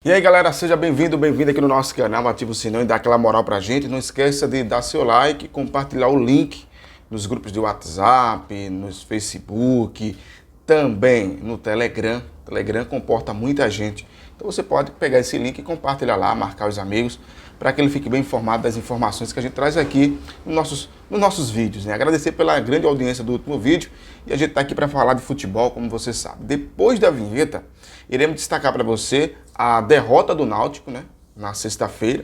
E aí galera, seja bem-vindo, bem-vinda aqui no nosso canal, ativa o sininho e dá aquela moral pra gente. Não esqueça de dar seu like, compartilhar o link nos grupos de WhatsApp, nos Facebook, também no Telegram. O Telegram comporta muita gente. Então você pode pegar esse link e compartilhar lá, marcar os amigos, para que ele fique bem informado das informações que a gente traz aqui nos nossos vídeos, né? Agradecer pela grande audiência do último vídeo e a gente está aqui para falar de futebol, como você sabe. Depois da vinheta, iremos destacar para você a derrota do Náutico, né, na sexta-feira,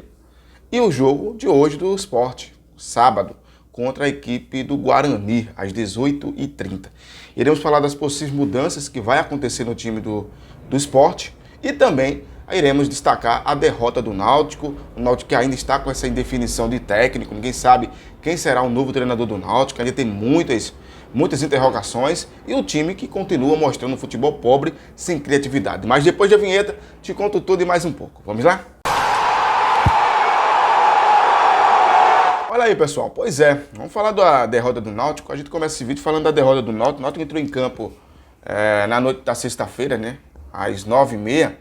e o jogo de hoje do Sport, sábado, contra a equipe do Guarani, às 18h30. Iremos falar das possíveis mudanças que vai acontecer no time do Sport e também iremos destacar a derrota do Náutico, o Náutico que ainda está com essa indefinição de técnico, ninguém sabe quem será o novo treinador do Náutico, ainda tem muitas interrogações, e o time que continua mostrando um futebol pobre, sem criatividade. Mas depois da vinheta, te conto tudo e mais um pouco. Vamos lá? Olha aí, pessoal. Pois é, vamos falar da derrota do Náutico. A gente começa esse vídeo falando da derrota do Náutico. O Náutico entrou em campo na noite da sexta-feira, né, às 9h30,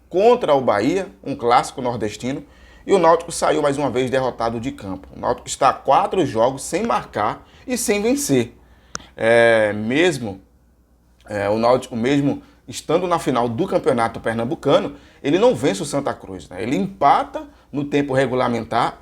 contra o Bahia, um clássico nordestino, e o Náutico saiu mais uma vez derrotado de campo. O Náutico está 4 jogos sem marcar e sem vencer. O Náutico, mesmo estando na final do Campeonato Pernambucano, ele não vence o Santa Cruz, né? Ele empata no tempo regulamentar,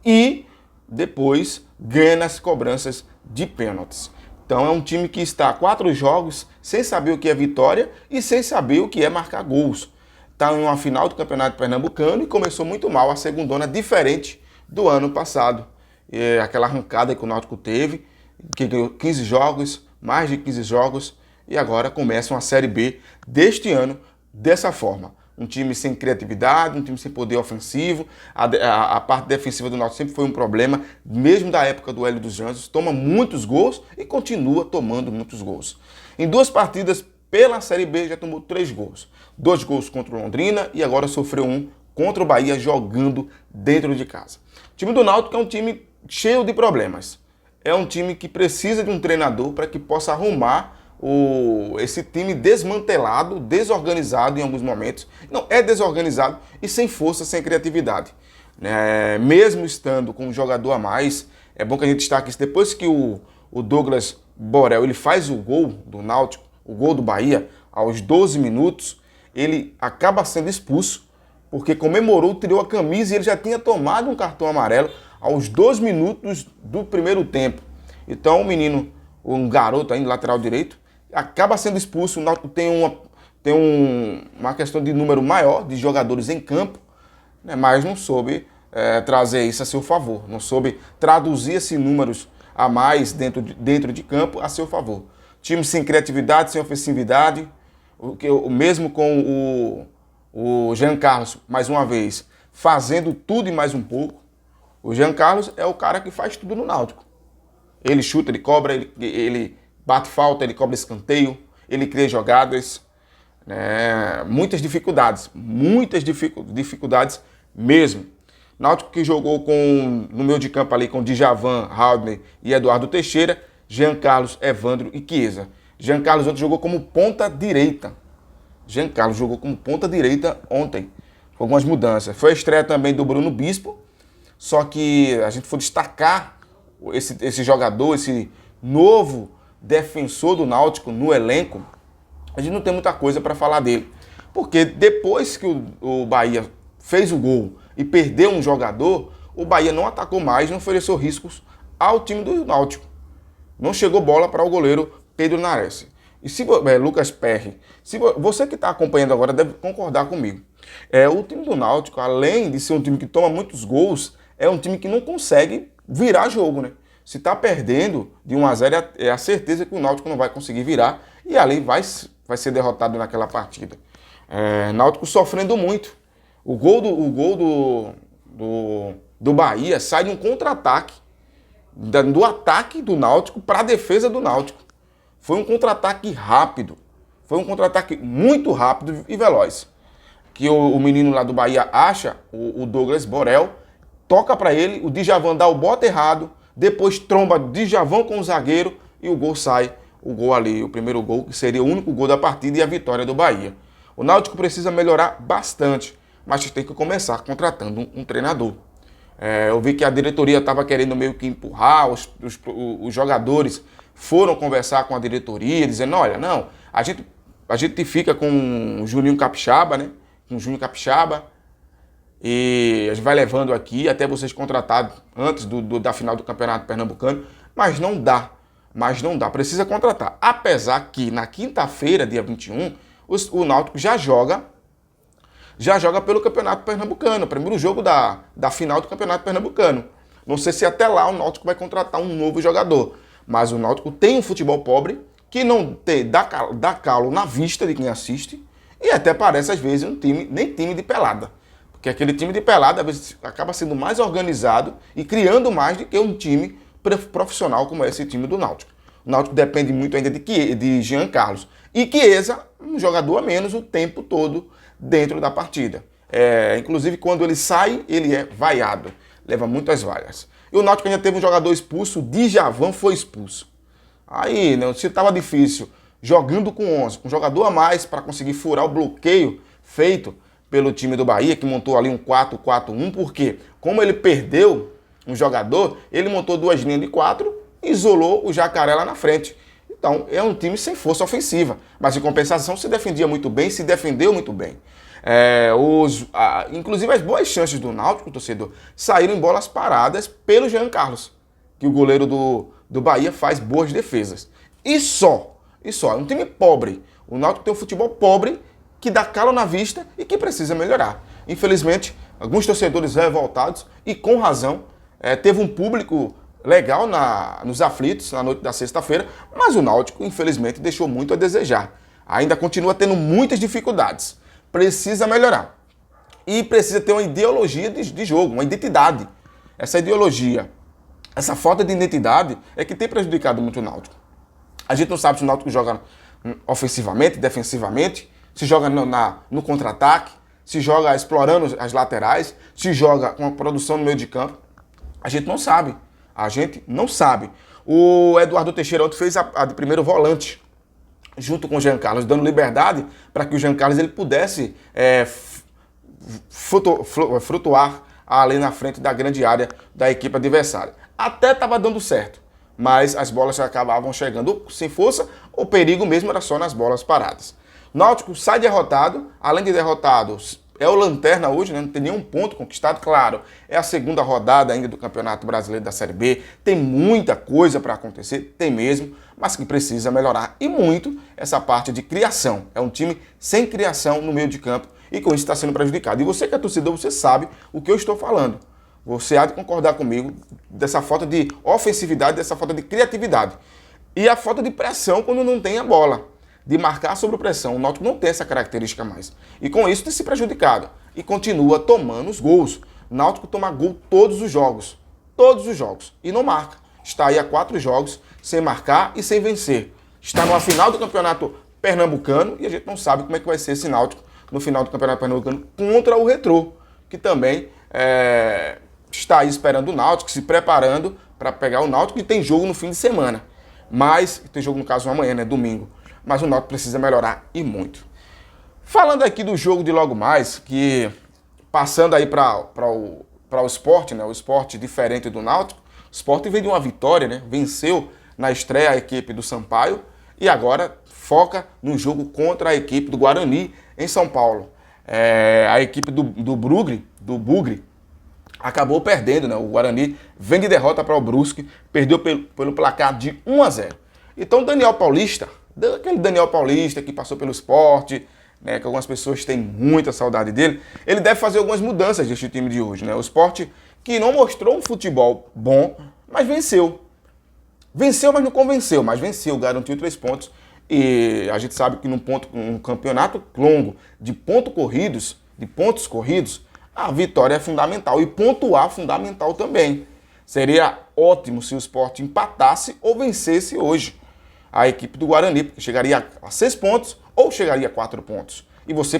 e depois ganha nas cobranças de pênaltis. Então é um time que está 4 jogos sem saber o que é vitória e sem saber o que é marcar gols. Está em uma final do Campeonato Pernambucano e começou muito mal a segundona, diferente do ano passado. Aquela arrancada que o Náutico teve, que ganhou 15 jogos, mais de 15 jogos, e agora começa uma Série B deste ano dessa forma. Um time sem criatividade, um time sem poder ofensivo. A parte defensiva do Náutico sempre foi um problema, mesmo da época do Hélio dos Anjos. Toma muitos gols e continua tomando muitos gols. Em 2 partidas pela Série B já tomou 3 gols. 2 gols contra o Londrina e agora sofreu um contra o Bahia jogando dentro de casa. O time do Náutico é um time cheio de problemas. É um time que precisa de um treinador para que possa arrumar esse time desmantelado, desorganizado em alguns momentos. Não, é desorganizado e sem força, sem criatividade. Mesmo estando com um jogador a mais, é bom que a gente destaque isso. Depois que o Douglas Borel ele faz o gol do Náutico, o gol do Bahia, aos 12 minutos, ele acaba sendo expulso, porque comemorou, tirou a camisa e ele já tinha tomado um cartão amarelo aos 2 minutos do primeiro tempo. Então o menino, um garoto ainda, lateral direito, acaba sendo expulso. O Náutico tem uma questão de número maior de jogadores em campo, né, mas não soube trazer isso a seu favor, não soube traduzir esses números a mais dentro de campo a seu favor. Time sem criatividade, sem ofensividade, mesmo com o Jean Carlos, mais uma vez, fazendo tudo e mais um pouco. O Jean Carlos é o cara que faz tudo no Náutico. Ele chuta, ele cobra, ele bate falta, ele cobra escanteio, ele cria jogadas, né? Muitas dificuldades mesmo. Náutico que jogou no meio de campo ali com Djavan, Haldner e Eduardo Teixeira, Jean Carlos, Evandro e Chiesa. Jean Carlos ontem jogou como ponta direita. Ontem, com algumas mudanças. Foi a estreia também do Bruno Bispo, só que a gente for destacar esse jogador, esse novo defensor do Náutico no elenco, a gente não tem muita coisa para falar dele. Porque depois que o Bahia fez o gol e perdeu um jogador, o Bahia não atacou mais, não ofereceu riscos ao time do Náutico. Não chegou bola para o goleiro Pedro Nares. E Lucas Perry, você que está acompanhando agora deve concordar comigo. O time do Náutico, além de ser um time que toma muitos gols, é um time que não consegue virar jogo, né? Se está perdendo de 1-0, é a certeza que o Náutico não vai conseguir virar e ali vai ser derrotado naquela partida. Náutico sofrendo muito. O gol do Bahia sai de um contra-ataque, do ataque do Náutico para a defesa do Náutico. Foi um contra-ataque rápido. Foi um contra-ataque muito rápido e veloz. Que o menino lá do Bahia acha o Douglas Borel, toca para ele, o Djavan dá o bote errado, depois tromba Djavan com o zagueiro e o gol sai. O gol ali, o primeiro gol, que seria o único gol da partida e a vitória do Bahia. O Náutico precisa melhorar bastante, mas tem que começar contratando um treinador. Eu vi que a diretoria estava querendo meio que empurrar, os jogadores foram conversar com a diretoria, dizendo, olha, não, a gente fica com o Juninho Capixaba, né? Com o Júnior Capixaba, e a gente vai levando aqui até vocês contratados antes da final do Campeonato Pernambucano, mas não dá, precisa contratar. Apesar que na quinta-feira, dia 21, o Náutico já joga pelo Campeonato Pernambucano, o primeiro jogo da final do Campeonato Pernambucano. Não sei se até lá o Náutico vai contratar um novo jogador, mas o Náutico tem um futebol pobre que não dá calo na vista de quem assiste e até parece às vezes nem time de pelada. Porque aquele time de pelada às vezes acaba sendo mais organizado e criando mais do que um time profissional como é esse time do Náutico. O Náutico depende muito ainda de Jean Carlos. E Chiesa, um jogador a menos o tempo todo dentro da partida. Inclusive, quando ele sai, ele é vaiado. Leva muitas vaias. E o Náutico ainda teve um jogador expulso, Djavan foi expulso. Aí, né, se estava difícil, jogando com 11, com um jogador a mais para conseguir furar o bloqueio feito pelo time do Bahia, que montou ali um 4-4-1, porque como ele perdeu um jogador, ele montou duas linhas de 4 e isolou o Jacaré lá na frente. Então, é um time sem força ofensiva, mas em compensação se defendia muito bem, se defendeu muito bem. Inclusive as boas chances do Náutico, torcedor, saíram em bolas paradas pelo Jean Carlos, que o goleiro do Bahia faz boas defesas. E só, é um time pobre. O Náutico tem um futebol pobre que dá calo na vista e que precisa melhorar. Infelizmente, alguns torcedores revoltados, e com razão, teve um público legal nos aflitos na noite da sexta-feira, mas o Náutico, infelizmente, deixou muito a desejar. Ainda continua tendo muitas dificuldades. Precisa melhorar. E precisa ter uma ideologia de jogo, uma identidade. Essa ideologia, essa falta de identidade é que tem prejudicado muito o Náutico. A gente não sabe se o Náutico joga ofensivamente, defensivamente, se joga no contra-ataque, se joga explorando as laterais, se joga com a produção no meio de campo. A gente não sabe. O Eduardo Teixeira ontem fez a de primeiro volante, junto com o Jean Carlos, dando liberdade para que o Jean Carlos ele pudesse flutuar ali na frente da grande área da equipe adversária. Até estava dando certo, mas as bolas acabavam chegando sem força, o perigo mesmo era só nas bolas paradas. Náutico sai derrotado, além de derrotados, é o lanterna hoje, né? Não tem nenhum ponto conquistado, claro. É a segunda rodada ainda do Campeonato Brasileiro da Série B. Tem muita coisa para acontecer, tem mesmo, mas que precisa melhorar. E muito essa parte de criação. É um time sem criação no meio de campo e com isso está sendo prejudicado. E você que é torcedor, você sabe o que eu estou falando. Você há de concordar comigo dessa falta de ofensividade, dessa falta de criatividade. E a falta de pressão quando não tem a bola. De marcar sob pressão. O Náutico não tem essa característica mais. E com isso tem se prejudicado. E continua tomando os gols. O Náutico toma gol todos os jogos. Todos os jogos. E não marca. Está aí há 4 jogos sem marcar e sem vencer. Está numa final do Campeonato Pernambucano e a gente não sabe como é que vai ser esse Náutico no final do Campeonato Pernambucano contra o Retrô, que também está aí esperando o Náutico, se preparando para pegar o Náutico, e tem jogo no fim de semana. Mas, tem jogo no caso amanhã, né, domingo. Mas o Náutico precisa melhorar e muito. Falando aqui do jogo de logo mais, que passando aí para o Sport, né, o Sport diferente do Náutico, o Sport veio de uma vitória, né, venceu na estreia a equipe do Sampaio e agora foca no jogo contra a equipe do Guarani em São Paulo. A equipe do Bugre, acabou perdendo, né? O Guarani vem de derrota para o Brusque, perdeu pelo placar de 1-0. Então Daniel Paulista, aquele Daniel Paulista que passou pelo Sport, né, que algumas pessoas têm muita saudade dele, ele deve fazer algumas mudanças deste time de hoje, né? O Sport que não mostrou um futebol bom, mas venceu. Venceu, mas não convenceu, mas venceu, garantiu 3 pontos. E a gente sabe que num campeonato longo de pontos corridos, a vitória é fundamental e pontuar fundamental também. Seria ótimo se o Sport empatasse ou vencesse hoje a equipe do Guarani, porque chegaria a 6 pontos ou chegaria a 4 pontos. E você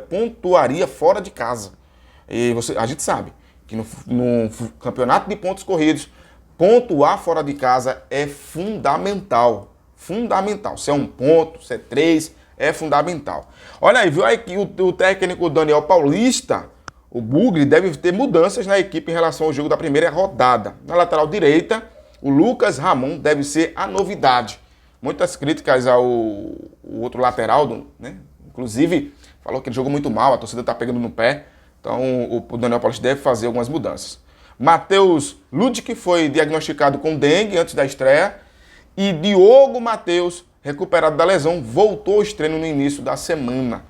pontuaria fora de casa. E a gente sabe que no campeonato de pontos corridos, pontuar fora de casa é fundamental. Fundamental. Se é 1 ponto, se é 3, é fundamental. Olha aí, viu aí que o técnico Daniel Paulista, o Bugre, deve ter mudanças na equipe em relação ao jogo da primeira rodada. Na lateral direita, o Lucas Ramon deve ser a novidade. Muitas críticas ao outro lateral, né? Inclusive, falou que ele jogou muito mal, a torcida está pegando no pé. Então, o Daniel Paulista deve fazer algumas mudanças. Matheus Ludic foi diagnosticado com dengue antes da estreia. E Diogo Matheus, recuperado da lesão, voltou aos treinos no início da semana.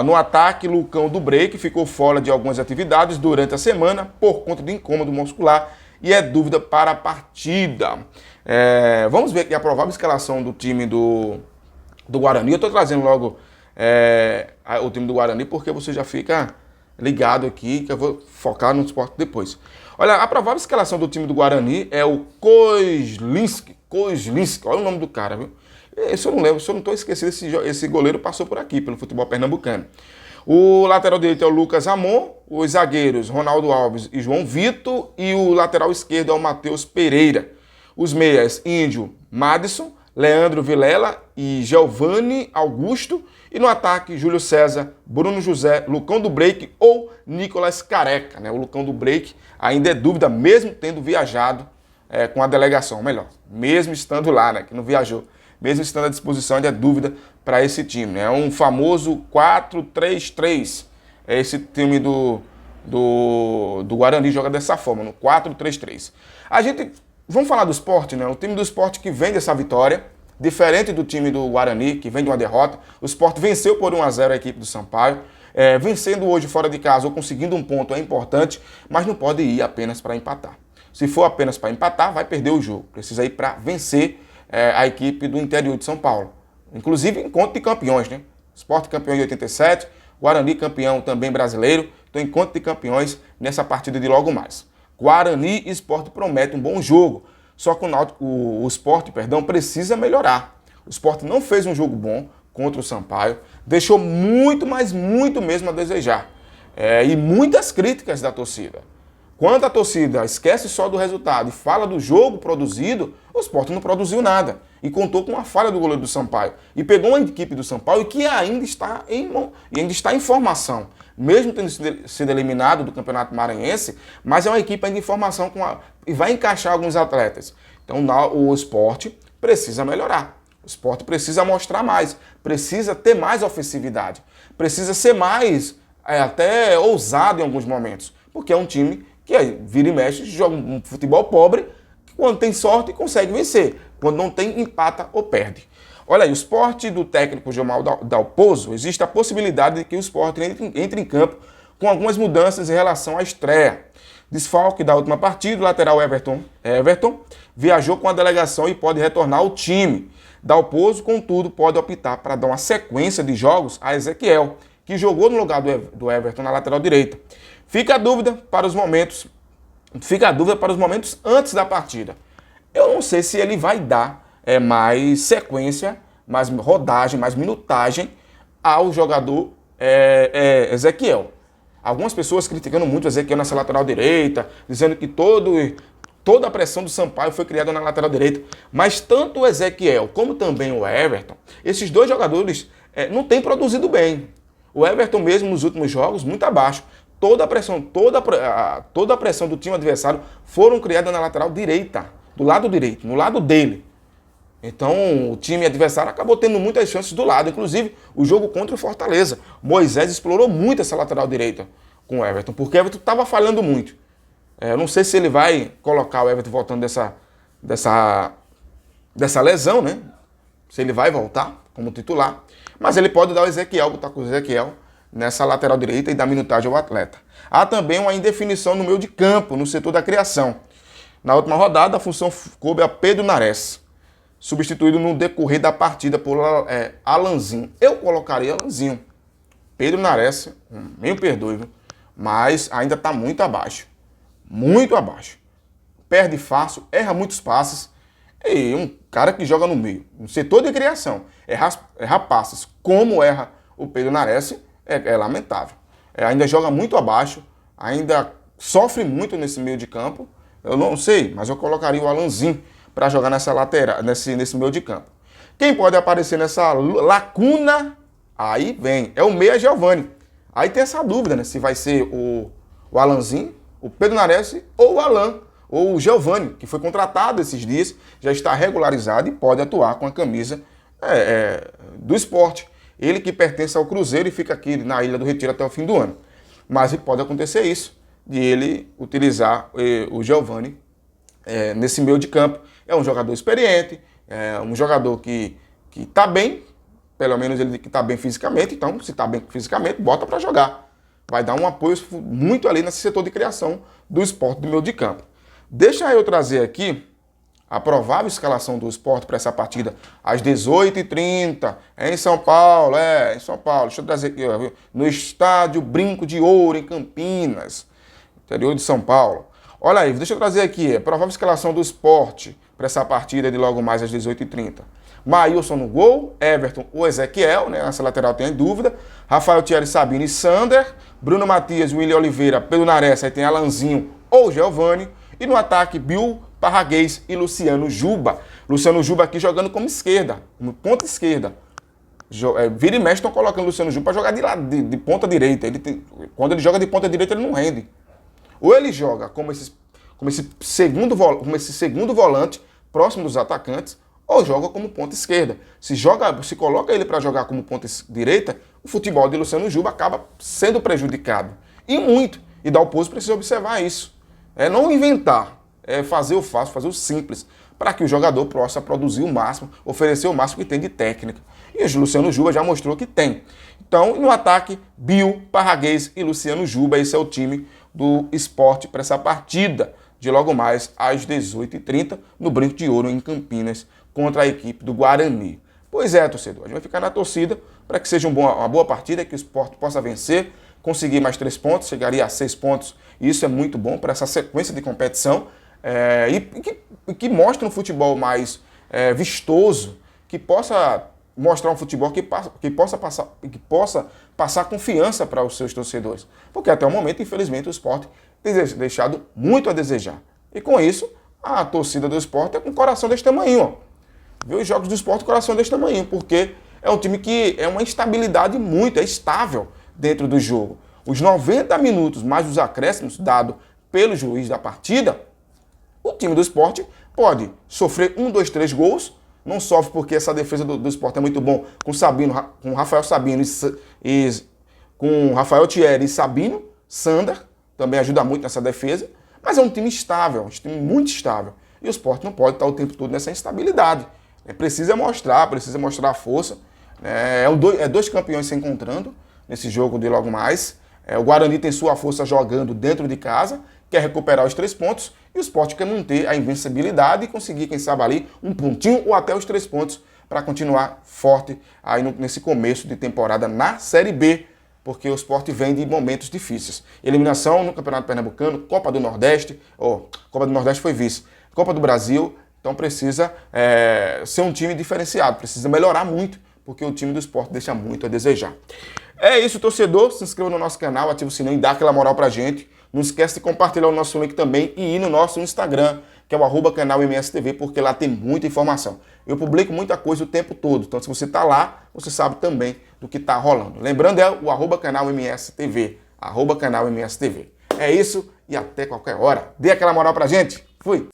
No ataque, Lucão do Break ficou fora de algumas atividades durante a semana por conta do incômodo muscular e é dúvida para a partida. Vamos ver aqui a provável escalação do time do Guarani. Eu estou trazendo logo o time do Guarani porque você já fica ligado aqui que eu vou focar no esporte depois. Olha, a provável escalação do time do Guarani é o Kozlinski, olha o nome do cara, viu? Esse eu não lembro, se eu não estou esquecido, esse goleiro passou por aqui, pelo futebol pernambucano. O lateral direito é o Lucas Ramon, os zagueiros Ronaldo Alves e João Vitor, e o lateral esquerdo é o Matheus Pereira. Os meias, Índio Madison, Leandro Vilela e Giovanni Augusto. E no ataque, Júlio César, Bruno José, Lucão do Break ou Nicolas Careca. Né? O Lucão do Break ainda é dúvida, mesmo tendo viajado com a delegação. Melhor, mesmo estando lá, né? Que não viajou. Mesmo estando à disposição, ainda é dúvida para esse time. É um famoso 4-3-3. Esse time do Guarani joga dessa forma, no 4-3-3. Vamos falar do Sport, né? O time do Sport que vem dessa vitória, diferente do time do Guarani, que vem de uma derrota. O Sport venceu por 1-0 a equipe do Sampaio. Vencendo hoje fora de casa ou conseguindo um ponto é importante, mas não pode ir apenas para empatar. Se for apenas para empatar, vai perder o jogo. Precisa ir para vencer a equipe do interior de São Paulo. Inclusive, encontro de campeões, né? Sport campeão em 87, Guarani campeão também brasileiro. Então, encontro de campeões nessa partida de logo mais. Guarani e Sport prometem um bom jogo. Só que o Sport, precisa melhorar. O Sport não fez um jogo bom contra o Sampaio. Deixou muito, mas muito mesmo a desejar. E muitas críticas da torcida. Quando a torcida esquece só do resultado e fala do jogo produzido, o Sport não produziu nada. E contou com uma falha do goleiro do Sampaio. E pegou uma equipe do Sampaio que ainda está em formação. Mesmo tendo sido eliminado do Campeonato Maranhense, mas é uma equipe ainda em formação e vai encaixar alguns atletas. Então o Sport precisa melhorar. O Sport precisa mostrar mais. Precisa ter mais ofensividade. Precisa ser mais até ousado em alguns momentos. Porque é um time que vira e mexe, joga um futebol pobre, que quando tem sorte consegue vencer, quando não tem, empata ou perde. Olha aí, o Sport do técnico Gilmar Dalpozo, existe a possibilidade de que o Sport entre em campo com algumas mudanças em relação à estreia. Desfalque da última partida, o lateral Everton viajou com a delegação e pode retornar ao time. Dalpozo, contudo, pode optar para dar uma sequência de jogos a Ezequiel, que jogou no lugar do Everton na lateral direita. Fica a dúvida para os momentos antes da partida. Eu não sei se ele vai dar mais sequência, mais rodagem, mais minutagem ao jogador Ezequiel. Algumas pessoas criticando muito o Ezequiel nessa lateral direita, dizendo que toda a pressão do Sampaio foi criada na lateral direita. Mas tanto o Ezequiel como também o Everton, esses dois jogadores não têm produzido bem. O Everton mesmo nos últimos jogos, muito abaixo. Toda a pressão do time adversário foram criadas na lateral direita, do lado direito, no lado dele. Então, o time adversário acabou tendo muitas chances do lado. Inclusive, o jogo contra o Fortaleza. Moisés explorou muito essa lateral direita com o Everton, porque o Everton estava falhando muito. Eu não sei se ele vai colocar o Everton voltando dessa lesão, né? Se ele vai voltar como titular. Mas ele pode dar o Ezequiel, botar com o Ezequiel nessa lateral direita e dar minutagem ao atleta. Há também uma indefinição no meio de campo, no setor da criação. Na última rodada, a função coube a Pedro Nares, substituído no decorrer da partida por Alanzinho. Eu colocaria Alanzinho. Pedro Nares, meio perdoe, viu? Mas ainda está muito abaixo. Muito abaixo. Perde fácil, erra muitos passes. E um cara que joga no meio, no setor de criação, erra passes como erra o Pedro Nares, é lamentável. Ainda joga muito abaixo, ainda sofre muito nesse meio de campo. Eu não sei, mas eu colocaria o Alanzinho para jogar nessa lateral, nesse meio de campo. Quem pode aparecer nessa lacuna, aí vem, é o meia Giovani. Aí tem essa dúvida, né? Se vai ser o Alanzinho, o Pedro Nares ou o Alan, ou o Giovani, que foi contratado esses dias, já está regularizado e pode atuar com a camisa do Sport. Ele que pertence ao Cruzeiro e fica aqui na Ilha do Retiro até o fim do ano. Mas pode acontecer isso, de ele utilizar o Giovani nesse meio de campo. É um jogador experiente, é um jogador que está bem, pelo menos ele que está bem fisicamente, então se está bem fisicamente, bota para jogar. Vai dar um apoio muito ali nesse setor de criação do Sport do meio de campo. Deixa eu trazer aqui a provável escalação do Sport para essa partida às 18h30, em São Paulo, em São Paulo. Deixa eu trazer aqui, ó, no estádio Brinco de Ouro, em Campinas, interior de São Paulo. Olha aí, deixa eu trazer aqui a provável escalação do Sport para essa partida de logo mais às 18h30. Maílson no gol, Everton ou Ezequiel, né? Nessa lateral tem dúvida. Rafael Thierry, Sabino e Sander. Bruno Matias, William Oliveira, Pedro Nares, aí tem Alanzinho ou Giovani. E no ataque, Bill Parraguês e Luciano Juba. Luciano Juba aqui jogando como esquerda, no ponta esquerda. Vira e mexe estão colocando o Luciano Juba para jogar de ponta direita. Quando ele joga de ponta direita, ele não rende. Ou ele joga como esse segundo volante, próximo dos atacantes, ou joga como ponta esquerda. Se coloca ele para jogar como ponta direita, o futebol de Luciano Juba acaba sendo prejudicado. E muito. E Dalpozo precisa observar isso. É não inventar, é fazer o fácil, fazer o simples, para que o jogador possa produzir o máximo, oferecer o máximo que tem de técnica. E o Luciano Juba já mostrou que tem. Então, no ataque, Bill, Parraguês e Luciano Juba, esse é o time do Sport para essa partida de logo mais às 18h30 no Brinco de Ouro, em Campinas, contra a equipe do Guarani. Pois é, torcedor, a gente vai ficar na torcida para que seja uma boa partida, que o Sport possa vencer, conseguir mais 3 pontos, chegaria a 6 pontos, e isso é muito bom para essa sequência de competição, e que mostre um futebol mais vistoso, que possa mostrar um futebol que possa passar confiança para os seus torcedores. Porque até o momento, infelizmente, o Sport tem deixado muito a desejar. E com isso, a torcida do Sport é com o coração desse tamanho, ó. Vê os jogos do Sport com o coração desse tamanho, porque é um time que é uma instabilidade muito, é estável dentro do jogo. Os 90 minutos mais os acréscimos dados pelo juiz da partida, o time do Sport pode sofrer 1, 2, 3 gols, não sofre porque essa defesa do Sport é muito bom com Rafael Sabino e com Rafael Thierry e Sabino, Sander também ajuda muito nessa defesa, mas é um time estável, um time muito estável. E o Sport não pode estar o tempo todo nessa instabilidade. Precisa mostrar a força. É 2 campeões se encontrando nesse jogo de logo mais. O Guarani tem sua força jogando dentro de casa, quer recuperar os 3 pontos, e o Sport quer manter a invencibilidade e conseguir, quem sabe ali, um pontinho ou até os 3 pontos para continuar forte aí nesse começo de temporada na Série B, porque o Sport vem de momentos difíceis. Eliminação no Campeonato Pernambucano, Copa do Nordeste, Copa do Nordeste foi vice, Copa do Brasil, então precisa ser um time diferenciado, precisa melhorar muito, porque o time do Sport deixa muito a desejar. É isso, torcedor. Se inscreva no nosso canal, ativa o sininho e dá aquela moral pra gente. Não esquece de compartilhar o nosso link também e ir no nosso Instagram, que é o @canalmstv, porque lá tem muita informação. Eu publico muita coisa o tempo todo, então se você tá lá, você sabe também do que tá rolando. Lembrando, é o @canalmstv, @canalmstv. É isso e até qualquer hora. Dê aquela moral pra gente. Fui!